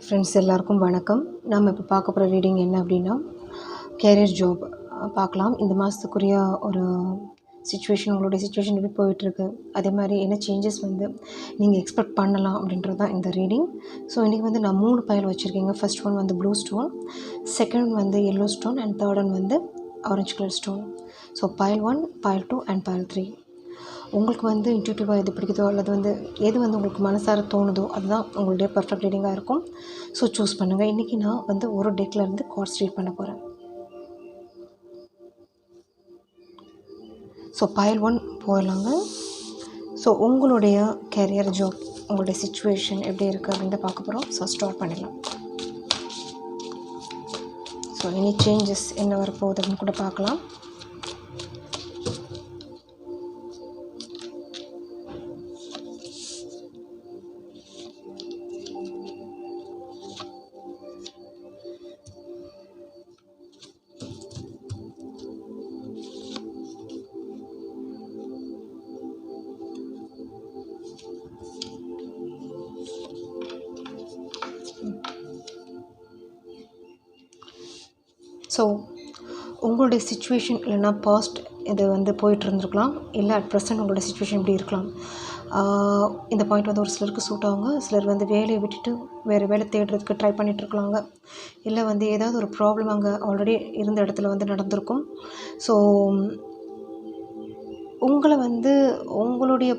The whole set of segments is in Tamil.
ஃப்ரெண்ட்ஸ் எல்லாருக்கும் வணக்கம். நம்ம இப்போ பார்க்க போகிற ரீடிங் என்ன அப்படின்னா, கேரியர் ஜாப் பார்க்கலாம். இந்த மாதத்துக்குரிய ஒரு சிச்சுவேஷன், உங்களுடைய சிச்சுவேஷன் எப்படி போயிட்டுருக்கு, அதே மாதிரி என்ன சேஞ்சஸ் வந்து நீங்கள் எக்ஸ்பெக்ட் பண்ணலாம் அப்படின்றது தான் இந்த ரீடிங். ஸோ இன்றைக்கி வந்து நான் 3 பயல் வச்சுருக்கேங்க. ஃபர்ஸ்ட் ஒன் வந்து ப்ளூ ஸ்டோன், செகண்ட் வந்து yellow stone and third one வந்து ஆரஞ்சு கலர் ஸ்டோன். ஸோ பயல் 1, பயல் 2 அண்ட் பயல் 3. உங்களுக்கு வந்து இன்ட்யூட்டிவாக எது பிடிக்குதோ அல்லது வந்து எது வந்து உங்களுக்கு மனசார தோணுதோ அதுதான் உங்களுடைய பர்ஃபெக்ட் ரீடிங்காக இருக்கும். ஸோ சூஸ் பண்ணுங்கள். இன்றைக்கி நான் வந்து ஒரு டெக்லேருந்து கார்ட்ஸ் ரீட் பண்ண போகிறேன். ஸோ பயல் 1 போயிடலாங்க. ஸோ உங்களுடைய கேரியர் ஜாப், உங்களுடைய சிச்சுவேஷன் எப்படி இருக்குது அப்படின்னு பார்க்க போகிறோம். ஸோ ஸ்டார்ட் பண்ணிடலாம். ஸோ எனி சேஞ்சஸ் என்ன வரப்போகுது அப்படின்னு கூட பார்க்கலாம். ஸோ உங்களுடைய சிச்சுவேஷன் இல்லைனா பாஸ்ட் இது வந்து போயிட்டு இருந்திருக்கலாம், இல்லை அட் ப்ரெசன்ட் உங்களோட சிச்சுவேஷன் இப்படி இருக்கலாம். இந்த பாயிண்ட் வந்து ஒரு சிலருக்கு சூட் ஆகுங்க. சிலர் வந்து வேலையை விட்டுட்டு வேறு வேலை தேடுறதுக்கு ட்ரை பண்ணிகிட்ருக்கலாங்க. இல்லை வந்து ஏதாவது ஒரு ப்ராப்ளம் அங்கே ஆல்ரெடி இருந்த இடத்துல வந்து நடந்திருக்கும். ஸோ உங்களை வந்து உங்களுடைய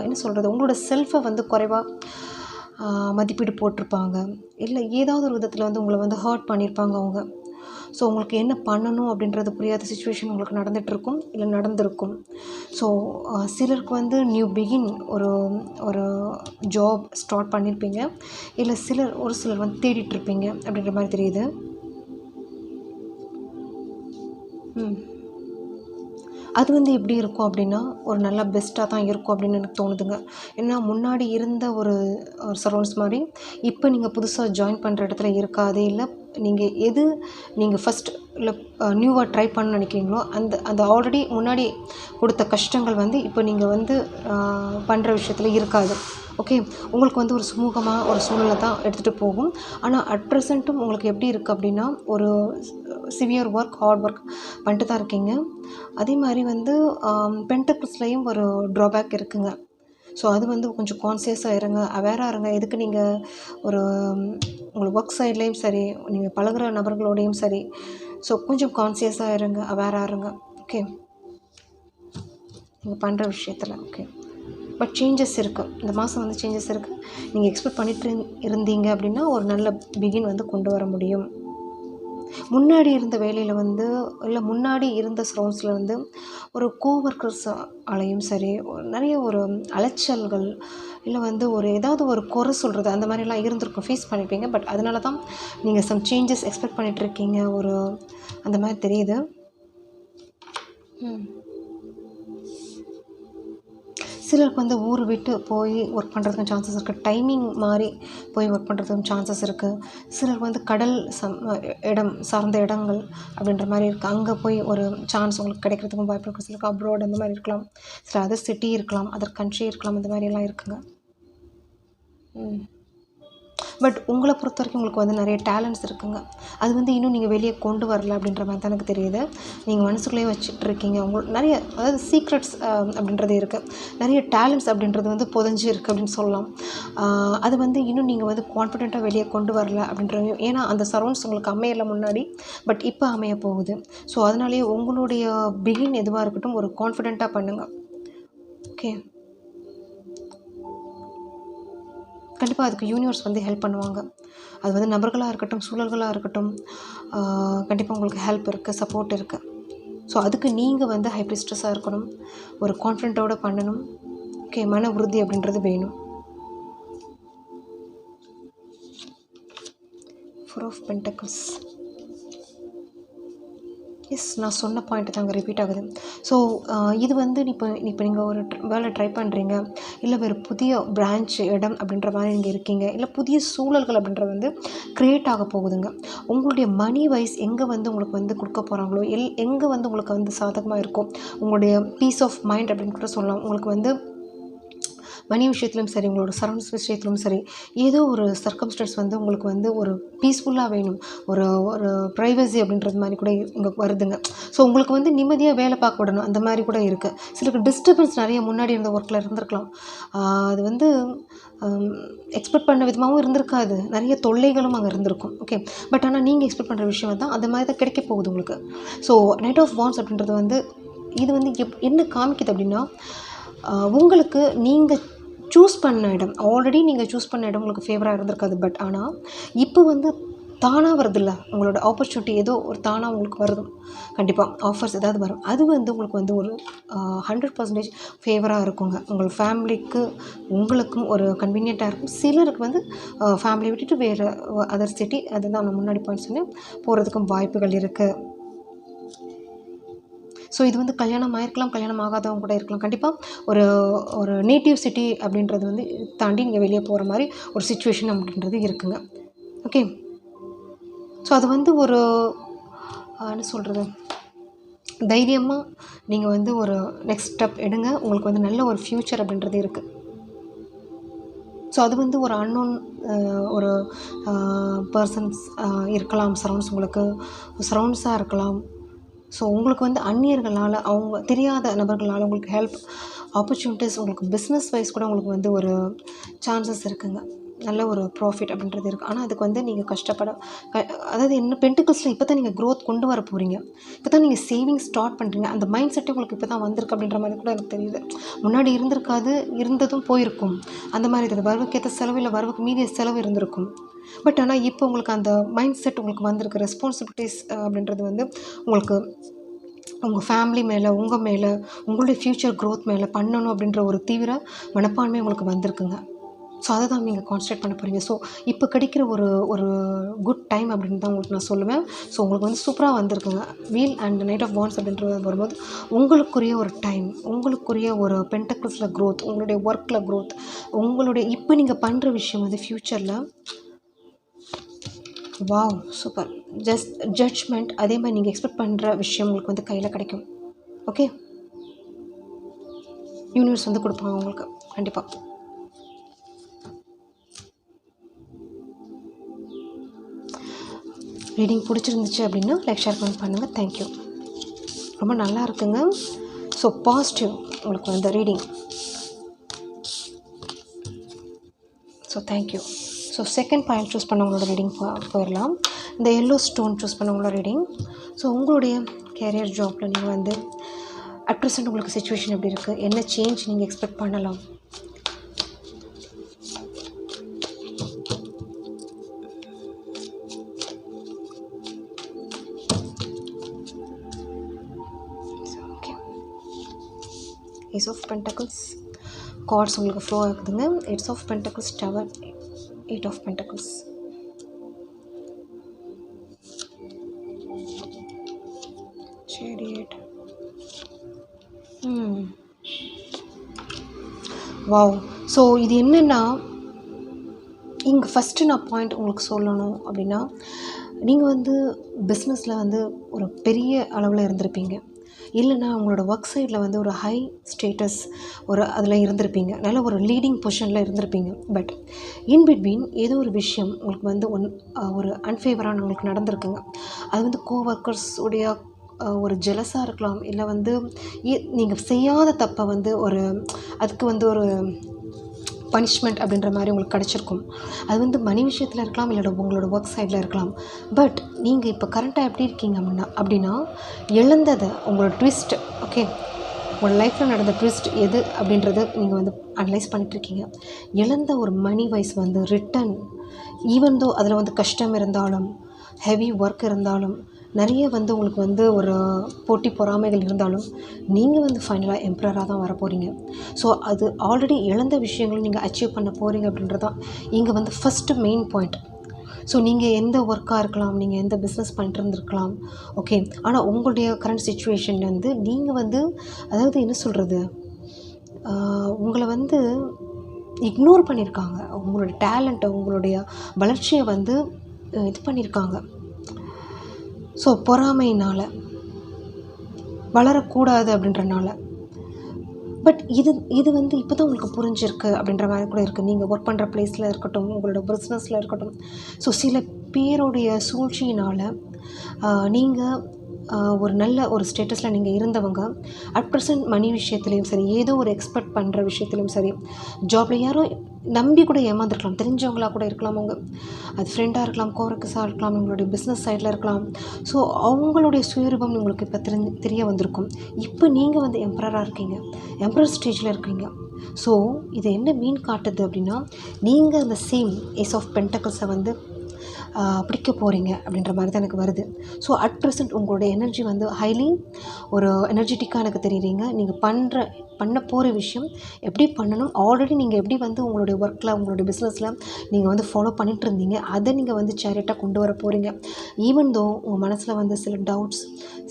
என்ன சொல்கிறது, உங்களோட செல்ஃபை வந்து குறைவாக மதிப்பீடு போட்டிருப்பாங்க. இல்லை ஏதாவது ஒரு விதத்தில் வந்து உங்களை வந்து ஹர்ட் பண்ணியிருப்பாங்க அவங்க. ஸோ உங்களுக்கு என்ன பண்ணணும் அப்படின்றது புரியாத சிச்சுவேஷன் உங்களுக்கு நடந்துகிட்ருக்கும், இல்லை நடந்திருக்கும். ஸோ சிலருக்கு வந்து நியூ பிகின் ஒரு ஒரு ஜாப் ஸ்டார்ட் பண்ணியிருப்பீங்க, இல்லை ஒரு சிலர் வந்து தேடிட்டுருப்பீங்க அப்படின்ற மாதிரி தெரியுது. அது வந்து எப்படி இருக்கும் அப்படின்னா, ஒரு நல்ல பெஸ்ட்டாக தான் இருக்கும் அப்படின்னு எனக்கு தோணுதுங்க. ஏன்னா முன்னாடி இருந்த ஒரு சரௌண்ட்ஸ் மாதிரி இப்போ நீங்கள் புதுசாக ஜாயின் பண்ணுற இடத்துல இருக்காது. இல்லை நீங்கள் ஃபஸ்ட் இல்லை நியூவாக ட்ரை பண்ண நினைக்கிறீங்களோ அந்த ஆல்ரெடி முன்னாடி கொடுத்த கஷ்டங்கள் வந்து இப்போ நீங்கள் வந்து பண்ணுற விஷயத்தில் இருக்காது. ஓகே, உங்களுக்கு வந்து ஒரு சுமூகமாக ஒரு சூழ்நிலை தான் எடுத்துகிட்டு போகும். ஆனால் அட் ப்ரெசண்ட்டும் உங்களுக்கு எப்படி இருக்குது அப்படின்னா, ஒரு சிவியர் ஒர்க், ஹார்ட் ஒர்க் பண்ணிட்டு தான் இருக்கீங்க. அதே மாதிரி வந்து பென்டக்கிள்ஸ்லேயும் ஒரு ட்ராபேக் இருக்குங்க. ஸோ அது வந்து கொஞ்சம் கான்சியஸாக இருங்க, அவேராக இருங்க. எதுக்கு நீங்கள் ஒரு உங்களுக்கு ஒர்க் சைட்லேயும் சரி, நீங்கள் பழகுற நபர்களோடையும் சரி, ஸோ கொஞ்சம் கான்சியஸாக இருங்க, அவேராக இருங்க. ஓகே, நீங்கள் பண்ணுற விஷயத்தில். ஓகே, பட் சேஞ்சஸ் இருக்குது. இந்த மாதம் வந்து சேஞ்சஸ் இருக்குது. நீங்கள் எக்ஸ்பெக்ட் பண்ணிட்டு இருந்தீங்க அப்படின்னா ஒரு நல்ல பிகின் வந்து கொண்டு வர முடியும். முன்னாடி இருந்த வேலையில் வந்து, இல்லை முன்னாடி இருந்த சரௌண்ட்ஸில் வந்து ஒரு கோவொர்க்கர்ஸ் ஆலையும் சரி, நிறைய ஒரு அலைச்சல்கள், இல்லை வந்து ஏதாவது ஒரு குறை சொல்கிறது அந்த மாதிரிலாம் இருந்திருக்கும், ஃபேஸ் பண்ணியிருப்பீங்க. பட் அதனால தான் நீங்கள் சம் சேஞ்சஸ் எக்ஸ்பெக்ட் பண்ணிகிட்ருக்கீங்க, அந்த மாதிரி தெரியுது. சிலருக்கு வந்து ஊர் விட்டு போய் ஒர்க் பண்ணுறதுக்கும் சான்சஸ் இருக்குது. டைமிங் மாதிரி போய் ஒர்க் பண்ணுறதுக்கும் சான்சஸ் இருக்குது. சிலருக்கு வந்து கடல் இடம் சார்ந்த இடங்கள் அப்படின்ற மாதிரி இருக்குது, அங்கே போய் ஒரு சான்ஸ் உங்களுக்கு கிடைக்கிறதுக்கும் வாய்ப்பு இருக்குது. சிலருக்கு அப்ராட் அந்த மாதிரி இருக்கலாம், சில அதர் சிட்டி இருக்கலாம், அதர் கண்ட்ரி இருக்கலாம், அந்த மாதிரிலாம் இருக்குங்க. பட் உங்களை பொறுத்த வரைக்கும் உங்களுக்கு வந்து நிறைய டேலண்ட்ஸ் இருக்குங்க. அது வந்து இன்னும் நீங்கள் வெளியே கொண்டு வரல அப்படின்ற மாதிரி தான் எனக்கு தெரியுது. நீங்கள் மனசுக்குள்ளேயே வச்சுட்ருக்கீங்க. உங்களுக்கு நிறைய, அதாவது சீக்ரெட்ஸ் அப்படின்றது இருக்குது, நிறைய டேலண்ட்ஸ் அப்படின்றது வந்து புதஞ்சு இருக்குது அப்படின்னு சொல்லலாம். அது வந்து இன்னும் நீங்கள் வந்து கான்ஃபிடெண்ட்டாக வெளியே கொண்டு வரல அப்படின்றது. ஏன்னா அந்த சரௌண்ட்ஸ் உங்களுக்கு அமையலை முன்னாடி, பட் இப்போ அமைய போகுது. ஸோ அதனாலேயே உங்களுடைய பிகின் எதுவாக இருக்கட்டும், ஒரு கான்ஃபிடெண்ட்டாக பண்ணுங்கள். ஓகே, கண்டிப்பாக அதுக்கு யூனிவர்ஸ் வந்து ஹெல்ப் பண்ணுவாங்க. அது வந்து நபர்களாக இருக்கட்டும், சூழல்களாக இருக்கட்டும், கண்டிப்பாக உங்களுக்கு ஹெல்ப் இருக்குது, சப்போர்ட் இருக்குது. ஸோ அதுக்கு நீங்கள் வந்து ஹை பிரிஸ்டஸாக இருக்கணும், ஒரு கான்ஃபிடென்ட்டோடு பண்ணணும். ஓகே, மன உறுதி அப்படின்றது வேணும். 4 ஆஃப் பென்டக்கிள்ஸ். எஸ், நான் சொன்ன பாயிண்ட் தாங்க ரிப்பீட் ஆகுது. ஸோ இது வந்து இப்போ நீங்கள் ஒரு வேலை ட்ரை பண்ணுறீங்க, இல்லை வேறு புதிய பிரான்ச் இடம் அப்படின்ற மாதிரி நீங்கள் இருக்கீங்க, இல்லை புதிய சூழல்கள் அப்படின்றது வந்து க்ரியேட் ஆக போகுதுங்க. உங்களுடைய மணி வைஸ் எங்கே வந்து உங்களுக்கு வந்து கொடுக்க போகிறாங்களோ, எங்கே வந்து உங்களுக்கு வந்து சாதகமாக இருக்கும், உங்களுடைய பீஸ் ஆஃப் மைண்ட் அப்படின்னு கூட சொல்லலாம். உங்களுக்கு வந்து மணி விஷயத்துலையும் சரி, உங்களோட சரௌண்ட்ஸ் விஷயத்துலையும் சரி, ஏதோ ஒரு சர்க்கம்ஸ்டன்ஸ் வந்து உங்களுக்கு வந்து ஒரு பீஸ்ஃபுல்லாக வேணும், ஒரு ஒரு ப்ரைவசி அப்படின்றது மாதிரி கூட இங்கே வருதுங்க. ஸோ உங்களுக்கு வந்து நிம்மதியாக வேலை பார்க்க விடணும், அந்த மாதிரி கூட இருக்குது. சிலருக்கு டிஸ்டர்பன்ஸ் நிறைய முன்னாடி இருந்த ஒர்க்கில் இருந்திருக்கலாம். அது வந்து எக்ஸ்பெக்ட் பண்ண விதமாகவும் இருந்திருக்காது, நிறைய தொல்லைகளும் அங்கே இருந்திருக்கும். ஓகே, பட் ஆனால் நீங்கள் எக்ஸ்பெக்ட் பண்ணுற விஷயம் தான் அந்த மாதிரி தான் கிடைக்க போகுது உங்களுக்கு. ஸோ நைட் ஆஃப் வாண்ட்ஸ் அப்படின்றது வந்து இது வந்து என்ன காமிக்குது அப்படின்னா, உங்களுக்கு நீங்கள் சூஸ் பண்ண இடம், ஆல்ரெடி நீங்கள் சூஸ் பண்ண இடம் உங்களுக்கு ஃபேவராக இருந்திருக்காது. பட் ஆனால் இப்போ வந்து தானாக வருதில்ல, உங்களோட ஆப்பர்ச்சுனிட்டி ஏதோ ஒரு தானாக உங்களுக்கு வருது, கண்டிப்பாக ஆஃபர்ஸ் ஏதாவது வரும். அது வந்து உங்களுக்கு வந்து ஒரு 100% ஃபேவராக இருக்குங்க. உங்கள் ஃபேமிலிக்கு உங்களுக்கும் ஒரு கன்வீனியண்ட்டாக இருக்கும். சிலருக்கு வந்து ஃபேமிலியை விட்டுட்டு வேறு அதர் சிட்டி, அதுதான் நான் முன்னாடி பாயிண்ட் சொன்னேன், போகிறதுக்கும் வாய்ப்புகள் இருக்குது. ஸோ இது வந்து கல்யாணம் ஆகிருக்கலாம், கல்யாணம் ஆகாதவங்க கூட இருக்கலாம். கண்டிப்பாக ஒரு ஒரு நேட்டிவ் சிட்டி அப்படின்றது வந்து தாண்டி நீங்கள் வெளியே போகிற மாதிரி ஒரு சிச்சுவேஷன் அப்படின்றது இருக்குங்க. ஓகே, ஸோ அது வந்து ஒரு என்ன சொல்கிறது, தைரியமாக நீங்கள் வந்து ஒரு நெக்ஸ்ட் ஸ்டெப் எடுங்க. உங்களுக்கு வந்து நல்ல ஒரு ஃப்யூச்சர் அப்படின்றது இருக்குது. ஸோ அது வந்து ஒரு அன்னோன் ஒரு பர்சன்ஸ் இருக்கலாம், உங்களுக்கு சரௌண்ட்ஸாக இருக்கலாம். ஸோ உங்களுக்கு வந்து அந்நியர்களால், அவங்க தெரியாத நபர்களால் உங்களுக்கு ஹெல்ப் ஆப்பர்ச்சுனிட்டிஸ், உங்களுக்கு பிஸ்னஸ் வைஸ் கூட உங்களுக்கு வந்து ஒரு சான்சஸ் இருக்குங்க. நல்ல ஒரு ப்ராஃபிட் அப்படின்றது இருக்குது. ஆனால் அதுக்கு வந்து நீங்கள் அதாவது என்ன, பென்டிகல்ஸில் இப்போ தான் நீங்கள் க்ரோத் கொண்டு வர போகிறீங்க, இப்போ தான் நீங்கள் சேவிங் ஸ்டார்ட் பண்ணுறீங்க. அந்த மைண்ட் செட்டு உங்களுக்கு இப்போ தான் வந்திருக்கு அப்படின்ற மாதிரி கூட எனக்கு தெரியுது. முன்னாடி இருந்திருக்காது, இருந்ததும் போயிருக்கும். அந்த மாதிரி இருக்குது, வரவுக்கேற்ற செலவு இல்லை வரவுக்கு மீறிய செலவு இருந்திருக்கும். பட் ஆனால் இப்போ உங்களுக்கு அந்த மைண்ட் செட் உங்களுக்கு வந்திருக்கு. ரெஸ்பான்சிபிலிட்டிஸ் அப்படின்றது வந்து உங்களுக்கு உங்கள் ஃபேமிலி மேலே, உங்கள் மேலே, உங்களுடைய ஃப்யூச்சர் க்ரோத் மேலே பண்ணணும் அப்படின்ற ஒரு தீவிர மனப்பான்மை உங்களுக்கு வந்திருக்குங்க. ஸோ அதை தான் நீங்கள் கான்சன்ட்ரேட் பண்ண போகிறீங்க. ஸோ இப்போ கிடைக்கிற ஒரு குட் டைம் அப்படின்னு தான் உங்களுக்கு நான் சொல்லுவேன். ஸோ உங்களுக்கு வந்து சூப்பராக வந்திருக்குங்க. Wheel and knight of wands அப்படின்றது வரும்போது உங்களுக்குரிய ஒரு டைம், உங்களுக்குரிய ஒரு பென்டக்கிள்ஸில் க்ரோத், உங்களுடைய ஒர்க்கில் க்ரோத், உங்களுடைய இப்போ நீங்கள் பண்ணுற விஷயம் வந்து ஃப்யூச்சரில் வாவ் சூப்பர் ஜட்ஜ்மெண்ட், அதே மாதிரி நீங்கள் எக்ஸ்பெக்ட் பண்ணுற விஷயம் உங்களுக்கு வந்து கையில் கிடைக்கும். ஓகே, யூனிவர்ஸ் வந்து கொடுப்பாங்க உங்களுக்கு கண்டிப்பாக. ரீடிங் பிடிச்சிருந்துச்சு அப்படின்னா லைக், ஷேர், கமெண்ட் பண்ணுங்கள். தேங்க்யூ. ரொம்ப நல்லா இருக்குங்க. ஸோ பாசிட்டிவ் உங்களுக்கு வந்து reading. So thank you. So second point choose பண்ணவங்களோட ரீடிங் போயிடலாம். இந்த எல்லோ ஸ்டோன் சூஸ் பண்ணவங்களோட ரீடிங். ஸோ உங்களுடைய கேரியர் ஜாப்பில் நீங்கள் வந்து அட் ப்ரெசென்ட் உங்களுக்கு சிச்சுவேஷன் எப்படி இருக்குது, என்ன சேஞ்ச் நீங்கள் எக்ஸ்பெக்ட் பண்ணலாம். Ace of Pentacles, கார்ட்ஸ் உங்களுக்கு ஃப்ளோ ஆகுதுங்க. Ace of Pentacles, Tower, 8 of Pentacles. Chariot. Wow. So இது என்னென்னா, இங்கே ஃபஸ்ட்டு நான் பாயிண்ட் உங்களுக்கு சொல்லணும் அப்படின்னா, நீங்கள் வந்து பிஸ்னஸில் வந்து ஒரு பெரிய அளவில் இருந்திருப்பீங்க, இல்லைன்னா உங்களோட ஒர்க் சைடில் வந்து ஒரு ஹை ஸ்டேட்டஸ் ஒரு அதில் இருந்திருப்பீங்க, நல்ல ஒரு லீடிங் பொசிஷனில் இருந்திருப்பீங்க. பட் இன்பிட்வீன் ஏதோ ஒரு விஷயம் உங்களுக்கு வந்து ஒரு அன்ஃபேவரான உங்களுக்கு நடந்திருக்குங்க. அது வந்து கோவர்க்கர்ஸ் உடைய ஒரு ஜெலஸாக இருக்கலாம், இல்லை வந்து நீங்கள் செய்யாத தப்பை வந்து அதுக்கு வந்து ஒரு பனிஷ்மெண்ட் அப்படின்ற மாதிரி உங்களுக்கு கிடச்சிருக்கும். அது வந்து மணி விஷயத்தில் இருக்கலாம், இல்லை உங்களோட ஒர்க் சைடில் இருக்கலாம். பட் நீங்கள் இப்போ கரண்ட்டாக எப்படி இருக்கீங்க அப்படின்னா இழந்ததை, உங்களோட ட்விஸ்ட், ஓகே, உங்களோட லைஃப்பில் நடந்த ட்விஸ்ட் எது அப்படின்றத நீங்கள் வந்து அனலைஸ் பண்ணிட்டுருக்கீங்க. இழந்த ஒரு மணி வைஸ் வந்து ரிட்டன், ஈவன் தோ அதில் வந்து கஷ்டம் இருந்தாலும், ஹெவி ஒர்க் இருந்தாலும், நிறைய வந்து உங்களுக்கு வந்து ஒரு போட்டி பொறாமைகள் இருந்தாலும், நீங்கள் வந்து ஃபைனலாக எம்ப்ரராக தான் வர போகிறீங்க. ஸோ அது ஆல்ரெடி இழந்த விஷயங்களும் நீங்கள் அச்சீவ் பண்ண போகிறீங்க அப்படின்றதான் இங்கே வந்து ஃபஸ்ட்டு மெயின் பாயிண்ட். ஸோ நீங்கள் எந்த ஒர்க்காக இருக்கலாம், நீங்கள் எந்த பிஸ்னஸ் பண்ணிட்டு இருந்திருக்கலாம், ஓகே, ஆனால் உங்களுடைய கரண்ட் சிச்சுவேஷன் வந்து நீங்கள் வந்து அதாவது என்ன சொல்கிறது, உங்களை வந்து இக்னோர் பண்ணியிருக்காங்க. உங்களுடைய டேலண்ட்டை, உங்களுடைய வளர்ச்சியை வந்து இது பண்ணியிருக்காங்க. ஸோ பொறாமையினால், வளரக்கூடாது அப்படின்றனால. பட் இது வந்து இப்போ தான் உங்களுக்கு புரிஞ்சிருக்கு அப்படின்ற மாதிரி கூட இருக்குது. நீங்கள் ஒர்க் பண்ணுற ப்ளேஸில் இருக்கட்டும், உங்களோட பிஸ்னஸில் இருக்கட்டும். ஸோ சில பேருடைய சூழ்ச்சியினால் நீங்கள் ஒரு நல்ல ஒரு ஸ்டேட்டஸில் நீங்கள் இருந்தவங்க அட் ப்ரெசன்ட் மணி விஷயத்துலேயும் சரி, ஏதோ ஒரு எக்ஸ்பெக்ட் பண்ணுற விஷயத்துலையும் சரி, ஜாபில் யாரோ நம்பி கூட ஏமாந்துருக்கலாம், தெரிஞ்சவங்களாக கூட இருக்கலாம், அவங்க அது ஃப்ரெண்டாக இருக்கலாம், கோரக்கஸாக இருக்கலாம், உங்களுடைய பிஸ்னஸ் சைடில் இருக்கலாம். ஸோ அவங்களுடைய சுயரூபம் உங்களுக்கு இப்போ தெரிய வந்திருக்கும். இப்போ நீங்கள் வந்து எம்பரராக இருக்கீங்க, எம்பரர் ஸ்டேஜில் இருக்கீங்க. ஸோ இது என்ன மீன் காட்டுது அப்படின்னா, நீங்கள் அந்த சேம் ஏஸ் ஆஃப் பென்டக்கிள்ஸை வந்து பிடிக்க போகிறீங்க அப்படின்ற மாதிரி தான் எனக்கு வருது. ஸோ அட் ப்ரெசென்ட் உங்களோட எனர்ஜி வந்து ஹைலி ஒரு எனர்ஜெட்டிக்காக எனக்கு தெரியுறீங்க. நீங்கள் பண்ண போகிற விஷயம் எப்படி பண்ணணும், ஆல்ரெடி நீங்கள் எப்படி வந்து உங்களுடைய ஒர்க்கில், உங்களுடைய பிஸ்னஸில் நீங்கள் வந்து ஃபாலோ பண்ணிகிட்டு இருந்தீங்க, அதை நீங்கள் வந்து சேரிட்டாக கொண்டு வர போகிறீங்க. ஈவன் தோ உங்கள் மனசில் வந்து சில டவுட்ஸ்,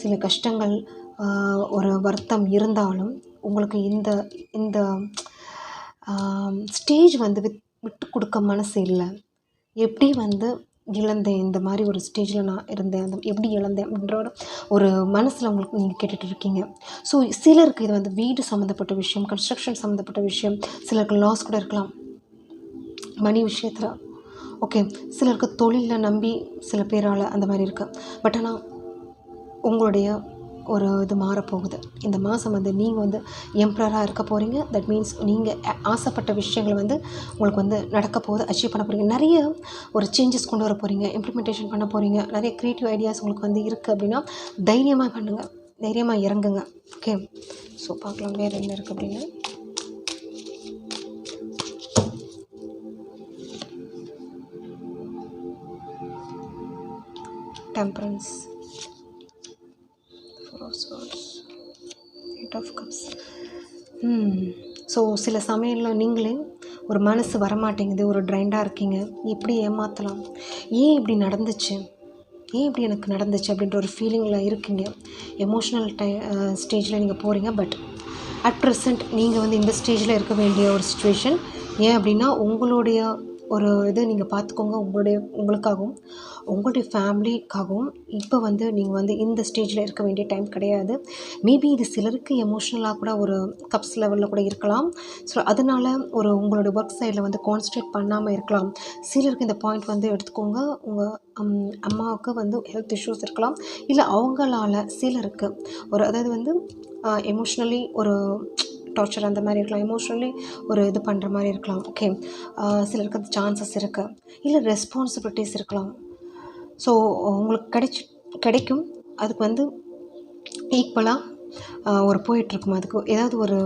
சில கஷ்டங்கள், ஒரு வருத்தம் இருந்தாலும் உங்களுக்கு இந்த இந்த ஸ்டேஜ் வந்து விட்டு கொடுக்க மனசு இல்லை. எப்படி வந்து இழந்தேன், இந்த மாதிரி ஒரு ஸ்டேஜில் நான் இருந்தேன், அந்த எப்படி இழந்தேன் அப்படின்ற ஒரு மனசில் உங்களுக்கு நீங்கள் கேட்டுட்டு இருக்கீங்க. ஸோ சிலருக்கு இது வந்து வீடு சம்மந்தப்பட்ட விஷயம், கன்ஸ்ட்ரக்ஷன் சம்மந்தப்பட்ட விஷயம், சிலருக்கு லாஸ் கூட இருக்கலாம் மணி விஷயத்தில். ஓகே, சிலருக்கு தொழிலில் நம்பி சில பேரால் அந்த மாதிரி இருக்குது. பட் ஆனால் உங்களுடைய ஒரு இது மாறப்போகுது. இந்த மாதம் வந்து நீங்கள் வந்து எம்ப்ரராக இருக்க போகிறீங்க. தட் மீன்ஸ் நீங்கள் ஆசைப்பட்ட விஷயங்கள் வந்து உங்களுக்கு வந்து நடக்க போகுது, அச்சீவ் பண்ண போகிறீங்க. நிறைய ஒரு சேஞ்சஸ் கொண்டு வர போகிறீங்க, இம்ப்ளிமெண்டேஷன் பண்ண போகிறீங்க. நிறைய க்ரியேட்டிவ் ஐடியாஸ் உங்களுக்கு வந்து இருக்குது அப்படின்னா தைரியமாக பண்ணுங்கள், தைரியமாக இறங்குங்க. ஓகே, ஸோ பார்க்கலாம் வேறு என்ன இருக்குது அப்படின்னு. Temperance, eight of cups. So சில சமயம்ல நீங்களே ஒரு மனசு வரமாட்டேங்குது, ஒரு ட்ரைண்டாக இருக்கீங்க, எப்படி ஏமாற்றலாம், ஏன் இப்படி நடந்துச்சு, ஏன் இப்படி எனக்கு நடந்துச்சு அப்படின்ற ஒரு ஃபீலிங்கில் இருக்கீங்க. எமோஷ்னல் ஸ்டேஜில் நீங்கள் போகிறீங்க. பட் அட் ப்ரெசண்ட் நீங்கள் வந்து இந்த ஸ்டேஜில் இருக்க வேண்டிய ஒரு சுச்சுவேஷன். ஏன் அப்படின்னா உங்களுடைய ஒரு இது நீங்கள் பார்த்துக்கோங்க, உங்களுக்காகவும் உங்களுடைய ஃபேமிலிக்காகவும் இப்போ வந்து நீங்கள் வந்து இந்த ஸ்டேஜில் இருக்க வேண்டிய டைம் கிடையாது. மேபி இது சிலருக்கு எமோஷ்னலாக கூட ஒரு கப்ஸ் லெவலில் கூட இருக்கலாம். ஸோ அதனால் ஒரு உங்களுடைய ஒர்க் சைடில் வந்து கான்சன்ட்ரேட் பண்ணாமல் இருக்கலாம். சிலருக்கு இந்த பாயிண்ட் வந்து எடுத்துக்கோங்க. உங்கள் அம்மாவுக்கு வந்து ஹெல்த் இஷ்யூஸ் இருக்கலாம், இல்லை அவங்களால சிலருக்கு ஒரு அதாவது வந்து எமோஷ்னலி ஒரு டார்ச்சர் அந்த மாதிரி இருக்கலாம், எமோஷ்னலி ஒரு இது பண்ணுற மாதிரி இருக்கலாம். ஓகே, சிலருக்கு அது சான்சஸ் இருக்குது, இல்லை ரெஸ்பான்சிபிலிட்டிஸ் இருக்கலாம். ஸோ உங்களுக்கு கிடைக்கும். அதுக்கு வந்து ஈக்குவலாக ஒரு போயிட்டுருக்கும். அதுக்கு ஏதாவது ஒரு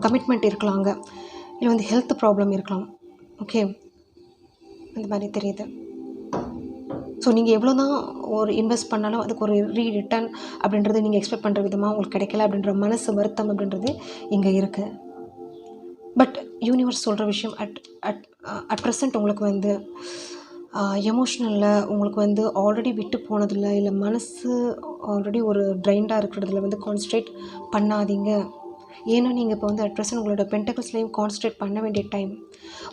கமிட்மெண்ட் இருக்கலாம் அங்கே, இல்லை வந்து ஹெல்த் ப்ராப்ளம் இருக்கலாம். ஓகே, அந்த மாதிரி தெரியுது. ஸோ நீங்கள் எவ்வளோ தான் ஒரு இன்வெஸ்ட் பண்ணாலும் அதுக்கு ஒரு ரிட்டர்ன் அப்படின்றது நீங்கள் எக்ஸ்பெக்ட் பண்ணுற விதமாக உங்களுக்கு கிடைக்கல அப்படின்ற மனசு வருத்தம் அப்படின்றது இங்கே இருக்குது. பட் யூனிவர்ஸ் சொல்கிற விஷயம் அட் ப்ரெசண்ட் உங்களுக்கு வந்து எமோஷ்னலில் உங்களுக்கு வந்து ஆல்ரெடி விட்டு போனதில்லை, இல்லை மனசு ஆல்ரெடி ஒரு ட்ரைண்டாக இருக்கிறதுல வந்து கான்சன்ட்ரேட் பண்ணாதீங்க. ஏன்னா நீங்கள் இப்போ வந்து அட் ப்ரெசண்ட் உங்களோட பென்டக்கிள்ஸ்லேயும் கான்சன்ட்ரேட் பண்ண வேண்டிய டைம்.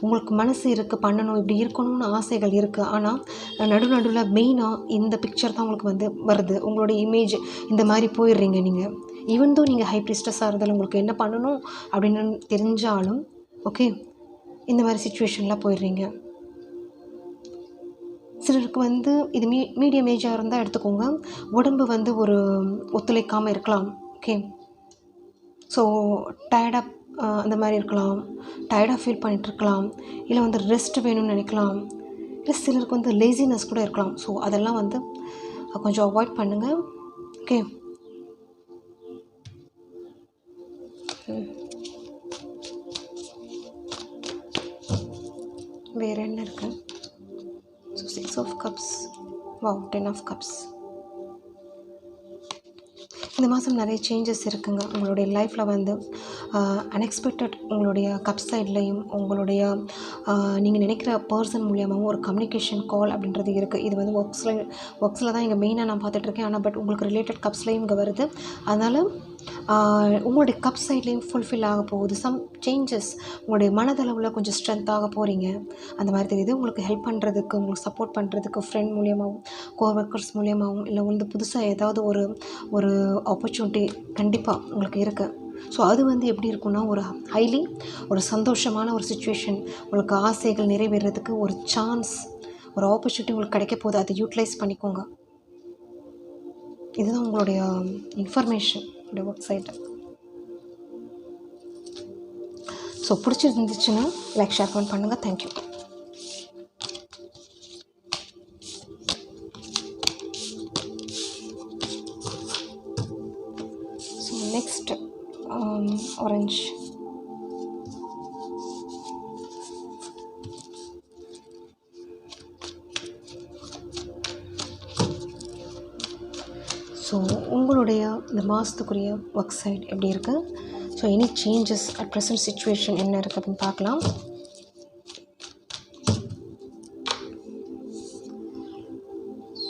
உங்களுக்கு மனசு இருக்குது, பண்ணணும், இப்படி இருக்கணும்னு ஆசைகள் இருக்குது. ஆனால் நடுவில் மெயினாக இந்த பிக்சர் தான் உங்களுக்கு வந்து வருது. உங்களுடைய இமேஜ் இந்த மாதிரி போயிடுறீங்க நீங்கள். ஈவன் தோ நீங்கள் ஹை ப்ரீஸ்டஸாக இருந்தாலும் உங்களுக்கு என்ன பண்ணணும் அப்படின்னு தெரிஞ்சாலும் ஓகே இந்த மாதிரி சிச்சுவேஷனில் போயிடுறீங்க. சிலருக்கு வந்து இது மீடியம் ஏஜாக இருந்தால் எடுத்துக்கோங்க, உடம்பு வந்து ஒரு ஒத்துழைக்காமல் இருக்கலாம். ஓகே, ஸோ டயர்டாக அந்த மாதிரி இருக்கலாம், டயர்டாக ஃபீல் பண்ணிகிட்ருக்கலாம், இல்லை வந்து ரெஸ்ட் வேணும்னு நினைக்கலாம், இல்லை சிலருக்கு வந்து லேசினஸ் கூட இருக்கலாம். ஸோ அதெல்லாம் வந்து கொஞ்சம் அவாய்ட் பண்ணுங்கள். ஓகே, வேறு என்ன இருக்குது? So 6 of cups, wow, 10 of cups. இந்த மாதம் நிறைய சேஞ்சஸ் இருக்குங்க உங்களுடைய லைஃப்பில் வந்து. அன்எக்ஸ்பெக்டட் உங்களுடைய கப் சைட்லேயும் உங்களுடைய நீங்கள் நினைக்கிற பர்சன் மூலியமாகவும் ஒரு கம்யூனிகேஷன் கால் அப்படின்றது இருக்குது. இது வந்து ஒர்க்ஸில் தான் இங்கே மெயினாக நான் பார்த்துட்ருக்கேன். ஆனால் பட் உங்களுக்கு ரிலேட்டட் கப்ஸ்லேயும் இங்கே வருது. அதனால் உங்களுடைய கப் சைட்லேயும் ஃபுல்ஃபில் ஆக போகுது. சம் சேஞ்சஸ் உங்களுடைய மனதளவில் கொஞ்சம் ஸ்ட்ரென்த் ஆக போகிறீங்க அந்த மாதிரி தெரியுது. உங்களுக்கு ஹெல்ப் பண்ணுறதுக்கு, உங்களுக்கு சப்போர்ட் பண்ணுறதுக்கு ஃப்ரெண்ட் மூலியமாகவும், கோவர்க்கர்ஸ் மூலியமாகவும், இல்லை வந்து புதுசாக ஏதாவது ஒரு ஆப்பர்ச்சுனிட்டி கண்டிப்பாக உங்களுக்கு இருக்குது. ஸோ அது வந்து எப்படி இருக்குன்னா ஒரு ஹைலி ஒரு சந்தோஷமான ஒரு சுச்சுவேஷன். உங்களுக்கு ஆசைகள் நிறைவேறதுக்கு ஒரு சான்ஸ், ஒரு ஆப்பர்ச்சுனிட்டி உங்களுக்கு கிடைக்க போகுது. அதை யூட்டிலைஸ் பண்ணிக்கோங்க. இதுதான் உங்களுடைய இன்ஃபர்மேஷன் உங்களுடைய ஒர்க் சைட்டை. ஸோ பிடிச்சிருந்துச்சுன்னா லைக் ஷேர் பண்ணுங்கள். Thank you. So next orange. So உங்களுடைய இந்த மாதத்துக்குரிய ஒர்க் சைட் எப்படி இருக்குது? So any changes at present situation என்ன இருக்குது அப்படின்னு பார்க்கலாம்.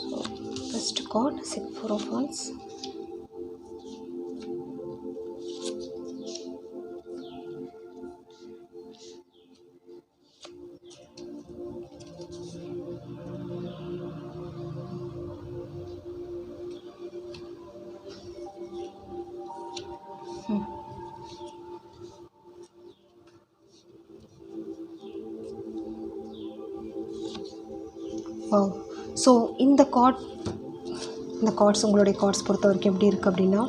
So first card 4 of Wands. So இந்த கார்ட்ஸ் உங்களுடைய கார்ட்ஸ் பொறுத்த வரைக்கும் எப்படி இருக்குது அப்படின்னா,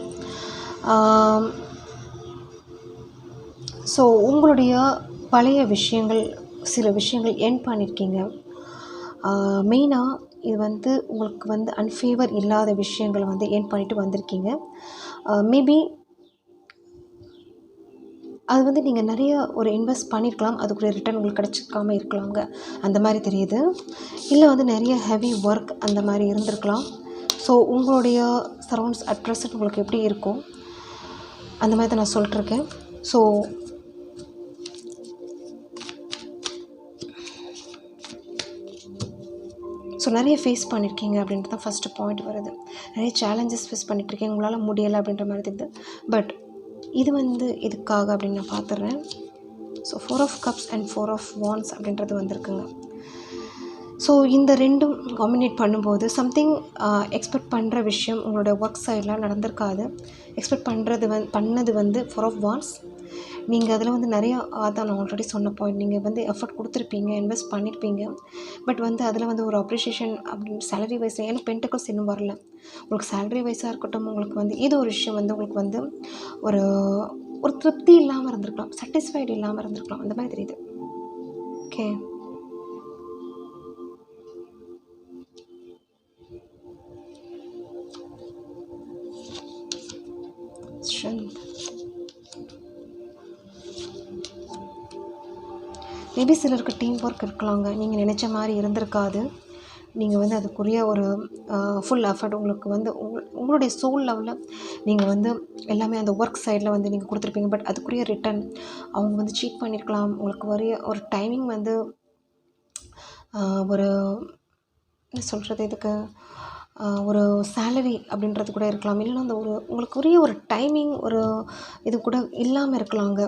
ஸோ உங்களுடைய பழைய விஷயங்கள், சில விஷயங்கள் எண்ட் பண்ணியிருக்கீங்க. மெயினாக இது வந்து உங்களுக்கு வந்து அன்ஃபேவர் இல்லாத விஷயங்களை வந்து எண்ட் பண்ணிவிட்டு வந்திருக்கீங்க. மேபி அது வந்து நீங்கள் நிறைய ஒரு இன்வெஸ்ட் பண்ணியிருக்கலாம், அதுக்குரிய ரிட்டர்ன் உங்களுக்கு கிடச்சிக்காமல் இருக்கலாங்க, அந்த மாதிரி தெரியுது. இல்லை வந்து நிறைய ஹெவி ஒர்க் அந்த மாதிரி இருந்திருக்கலாம். ஸோ உங்களுடைய சரௌண்ட்ஸ் அட் ப்ரெசன்ட் உங்களுக்கு எப்படி இருக்கும் அந்த மாதிரி தான் நான் சொல்லிட்டுருக்கேன். ஸோ நிறைய ஃபேஸ் பண்ணியிருக்கீங்க அப்படின்ட்டு தான் ஃபஸ்ட்டு பாயிண்ட் வருது. நிறைய சேலஞ்சஸ் ஃபேஸ் பண்ணிகிட்ருக்கீங்க, உங்களால் முடியலை அப்படின்ற மாதிரி தெரியுது. பட் இது வந்து எதுக்காக அப்படின்னு நான் பார்த்துட்றேன். So 4 of Cups and 4 of Wands அப்படின்றது வந்திருக்குங்க. ஸோ இந்த ரெண்டும் காம்பினேட் பண்ணும்போது சம்திங் எக்ஸ்பெக்ட் பண்ணுற விஷயம் உங்களோட ஒர்க் சைடில் நடந்திருக்காது. எக்ஸ்பெக்ட் பண்ணது வந்து 4 of Wands. நீங்கள் அதில் வந்து நிறையா அதான் நான் ஆல்ரெடி சொன்ன பாயிண்ட், நீங்கள் வந்து எஃபர்ட் கொடுத்துருப்பீங்க, இன்வெஸ்ட் பண்ணியிருப்பீங்க. பட் வந்து அதில் வந்து ஒரு அப்ரிஷியேஷன் அப்படின்னு சேலரி வைஸ், ஏன்னா பென்டக்கல்ஸ் இன்னும் வரல. உங்களுக்கு சேலரி வைஸாக இருக்கட்டும், உங்களுக்கு வந்து ஏதோ ஒரு விஷயம் வந்து உங்களுக்கு வந்து ஒரு ஒரு திருப்தி இல்லாமல் இருந்திருக்கலாம், சாட்டிஸ்ஃபைடு இல்லாமல் இருந்திருக்கலாம், அந்த மாதிரி தெரியுது. Okay, strength. மேபி சிலருக்கு டீம் ஒர்க் இருக்கலாங்க, நீங்கள் நினச்ச மாதிரி இருந்திருக்காது. நீங்கள் வந்து அதுக்குரிய ஒரு ஃபுல் எஃபர்ட் உங்களுக்கு வந்து உங்களுடைய சோல் லெவலில் நீங்கள் வந்து எல்லாமே அந்த ஒர்க் சைடில் வந்து நீங்கள் கொடுத்துருப்பீங்க. பட் அதுக்குரிய ரிட்டன் அவங்க வந்து சீட் பண்ணியிருக்கலாம். உங்களுக்கு வரைய ஒரு டைமிங் வந்து ஒரு என்ன சொல்கிறது, இதுக்கு ஒரு சேலரி அப்படின்றது கூட இருக்கலாம். இல்லைன்னா அந்த ஒரு உங்களுக்குரிய ஒரு டைமிங் ஒரு இது கூட இல்லாமல் இருக்கலாங்க.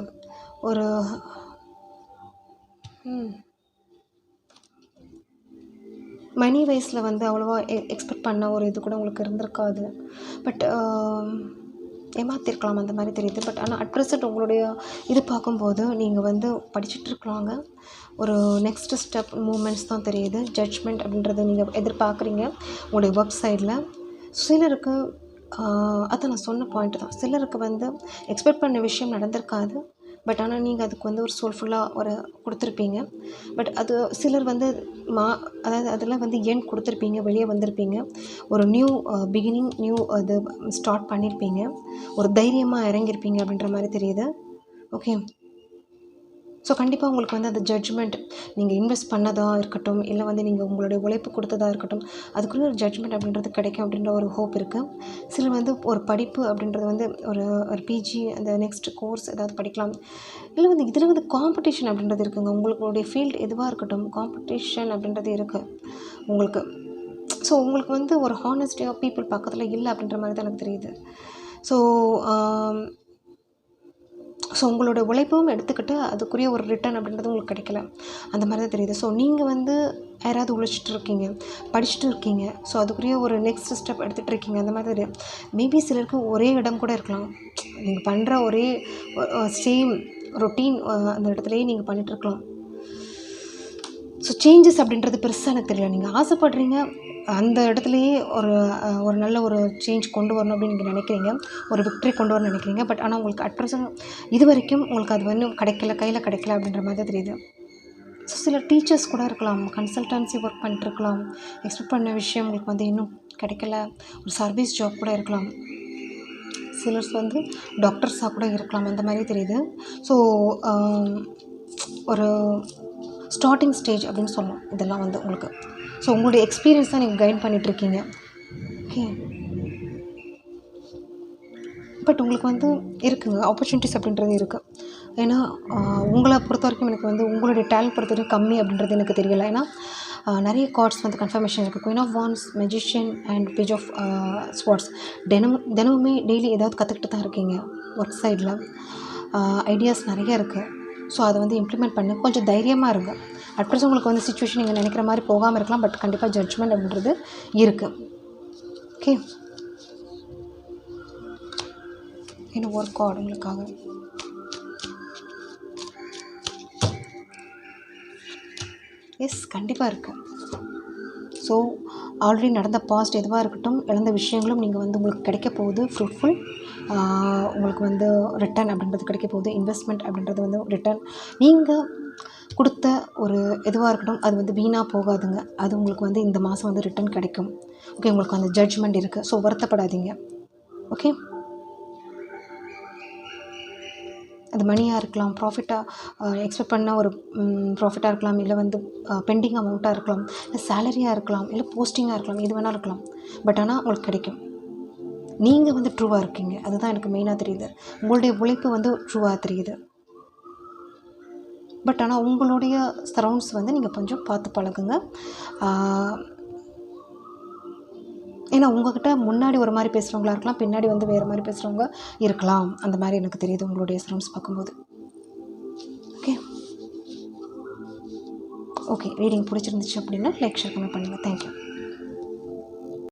ஒரு மணி வைஸில் வந்து அவ்வளோவா எக்ஸ்பெக்ட் பண்ண ஒரு இது கூட உங்களுக்கு இருந்திருக்காது. பட் ஏமாற்றிருக்கலாம், அந்த மாதிரி தெரியுது. பட் ஆனால் அட் ப்ரெசென்ட் உங்களுடைய இது பார்க்கும்போது நீங்கள் வந்து படிச்சுட்ருக்கலாங்க. ஒரு நெக்ஸ்ட்டு ஸ்டெப் மூமெண்ட்ஸ் தான் தெரியுது. ஜட்ஜ்மெண்ட் அப்படின்றத நீங்கள் எதிர்பார்க்குறீங்க உங்களுடைய ஒர்க் சைடில். சிலருக்கு அதான் நான் சொன்ன பாயிண்ட்டு தான், சிலருக்கு வந்து எக்ஸ்பெக்ட் பண்ண விஷயம் நடந்திருக்காது. பட் ஆனால் நீங்கள் அதுக்கு வந்து ஒரு சோல்ஃபுல்லாக ஒரு கொடுத்துருப்பீங்க. பட் அது சிலர் வந்து அதாவது அதில் வந்து எண்ட் கொடுத்துருப்பீங்க, வெளியே வந்திருப்பீங்க. ஒரு நியூ பிகினிங், நியூ இது ஸ்டார்ட் பண்ணியிருப்பீங்க. ஒரு தைரியமாக இறங்கியிருப்பீங்க அப்படின்ற மாதிரி தெரியுது. ஓகே, ஸோ கண்டிப்பாக உங்களுக்கு வந்து அந்த ஜட்ஜ்மெண்ட், நீங்கள் இன்வெஸ்ட் பண்ணதாக இருக்கட்டும், இல்லை வந்து நீங்கள் உங்களுடைய உழைப்பு கொடுத்ததாக இருக்கட்டும், அதுக்குள்ளே ஒரு ஜட்ஜ்மெண்ட் அப்படின்றது கிடைக்கும் அப்படின்ற ஒரு ஹோப் இருக்குது. சிலர் வந்து ஒரு படிப்பு அப்படின்றது வந்து ஒரு பிஜி, அந்த நெக்ஸ்ட் கோர்ஸ் ஏதாவது படிக்கலாம். இல்லை வந்து இதில் வந்து காம்படிஷன் அப்படின்றது இருக்குதுங்க. உங்களுடைய ஃபீல்டு எதுவாக இருக்கட்டும், காம்படிஷன் அப்படின்றது இருக்குது உங்களுக்கு. ஸோ உங்களுக்கு வந்து ஒரு ஹானஸ்டியாக பீப்புள் பக்கத்தில் இல்லை அப்படின்ற மாதிரி தான் எனக்கு தெரியுது. ஸோ ஸோ உங்களோட உழைப்பும் எடுத்துக்கிட்டு அதுக்குரிய ஒரு ரிட்டர்ன் அப்படின்றது உங்களுக்கு கிடைக்கல, அந்த மாதிரி தான் தெரியுது. ஸோ நீங்கள் வந்து யாராவது உழைச்சிட்டு இருக்கீங்க, படிச்சுட்டு இருக்கீங்க, ஸோ அதுக்குரிய ஒரு நெக்ஸ்ட் ஸ்டெப் எடுத்துகிட்டு இருக்கீங்க, அந்த மாதிரி தெரியுது. மேபி சிலருக்கு ஒரே இடம் கூட இருக்கலாம், நீங்கள் பண்ணுற ஒரே சேம் ரொட்டீன் அந்த இடத்துலையே நீங்கள் பண்ணிகிட்ருக்கலாம். ஸோ சேஞ்சஸ் அப்படின்றது பெருசாக எனக்கு தெரியல. நீங்கள் ஆசைப்படுறீங்க, அந்த இடத்துலையே ஒரு நல்ல ஒரு சேஞ்ச் கொண்டு வரணும் அப்படின்னு நீங்கள் நினைக்கிறீங்க, ஒரு விக்ட்ரி கொண்டு வரணும்னு நினைக்கிறீங்க. பட் ஆனால் உங்களுக்கு அட் ப்ரெசென்ட் இது வரைக்கும் உங்களுக்கு அது வந்து கிடைக்கல, கையில் கிடைக்கல அப்படின்ற மாதிரி தான் தெரியுது. ஸோ சில டீச்சர்ஸ் கூட இருக்கலாம், கன்சல்டன்சி ஒர்க் பண்ணிட்டுருக்கலாம், எக்ஸ்பெக்ட் பண்ண விஷயம் உங்களுக்கு வந்து இன்னும் கிடைக்கல, ஒரு சர்வீஸ் ஜாப் கூட இருக்கலாம், சிலர்ஸ் வந்து டாக்டர்ஸாக கூட இருக்கலாம், அந்த மாதிரி தெரியுது. ஸோ ஒரு ஸ்டார்டிங் ஸ்டேஜ் அப்படின்னு சொல்லலாம் இதெல்லாம் வந்து உங்களுக்கு. ஸோ உங்களுடைய எக்ஸ்பீரியன்ஸ் தான் நீங்கள் கைட் பண்ணிகிட்ருக்கீங்க. ஓகே, பட் உங்களுக்கு வந்து இருக்குங்க, ஆப்பர்ச்சுனிட்டிஸ் அப்படின்றது இருக்குது. ஏன்னா உங்களை பொறுத்த வரைக்கும் எனக்கு வந்து உங்களுடைய டேலண்ட் பொறுத்த வரைக்கும் கம்மி அப்படின்றது எனக்கு தெரியலை. ஏன்னா நிறைய கார்ட்ஸ் வந்து கன்ஃபர்மேஷன் இருக்குது. Queen of wands, magician and page of swords. தினமுமே டெய்லி ஏதாவது கற்றுக்கிட்டு தான் இருக்கீங்க. ஒர்க் சைடில் ஐடியாஸ் நிறைய இருக்குது. ஸோ அதை வந்து இம்ப்ளிமெண்ட் பண்ண கொஞ்சம் தைரியமாக இருங்க. அட் ப்ரெசென்ட் உங்களுக்கு வந்து சிச்சுவேஷன் நீங்கள் நினைக்கிற மாதிரி போகாமல் இருக்கலாம், பட் கண்டிப்பாக ஜட்ஜ்மெண்ட் அப்படின்றது இருக்குது. ஓகே, இன்னும் ஒரு கார்டு உங்களுக்காக. எஸ், கண்டிப்பாக இருக்குது. ஸோ ஆல்ரெடி நடந்த பாஸ்ட் எதுவாக இருக்கட்டும், இழந்த விஷயங்களும் நீங்கள் வந்து உங்களுக்கு கிடைக்க போகுது, ஃப்ரூட்ஃபுல். உங்களுக்கு வந்து ரிட்டர்ன் அப்படின்றது கிடைக்க போகுது, இன்வெஸ்ட்மெண்ட் அப்படின்றது வந்து ரிட்டர்ன். நீங்கள் கொடுத்த ஒரு எதுவாக இருக்கட்டும் அது வந்து வீணாக போகாதுங்க, அது உங்களுக்கு வந்து இந்த மாதம் வந்து ரிட்டர்ன் கிடைக்கும். ஓகே, உங்களுக்கு அந்த ஜட்ஜ்மெண்ட் இருக்குது. ஸோ வருத்தப்படாதீங்க. ஓகே, அது மணியாக இருக்கலாம், ப்ராஃபிட்டாக எக்ஸ்பெக்ட் பண்ண ஒரு ப்ராஃபிட்டாக இருக்கலாம், இல்லை வந்து பெண்டிங் அமௌண்ட்டாக இருக்கலாம், இல்லை சேலரியாக இருக்கலாம், இல்லை போஸ்டிங்காக இருக்கலாம், எது வேணாலும் இருக்கலாம். பட் ஆனால் உங்களுக்கு கிடைக்கும். நீங்கள் வந்து ட்ரூவாக இருக்கீங்க, அதுதான் எனக்கு மெயினாக தெரியுது. உங்களுடைய உழைப்பு வந்து ட்ரூவாக தெரியுது. பட் ஆனால் உங்களுடைய சரௌண்ட்ஸ் வந்து நீங்கள் கொஞ்சம் பார்த்து பழகுங்க. ஏன்னா உங்கள்கிட்ட முன்னாடி ஒரு மாதிரி பேசுகிறவங்களா இருக்கலாம், பின்னாடி வந்து வேறு மாதிரி பேசுகிறவங்க இருக்கலாம், அந்த மாதிரி எனக்கு தெரியுது உங்களுடைய சரௌண்ட்ஸ் பார்க்கும்போது. ஓகே, ரீடிங் பிடிச்சிருந்துச்சு அப்படின்னா லைக், ஷேர், கமெண்ட் பண்ணுங்கள். தேங்க்யூ.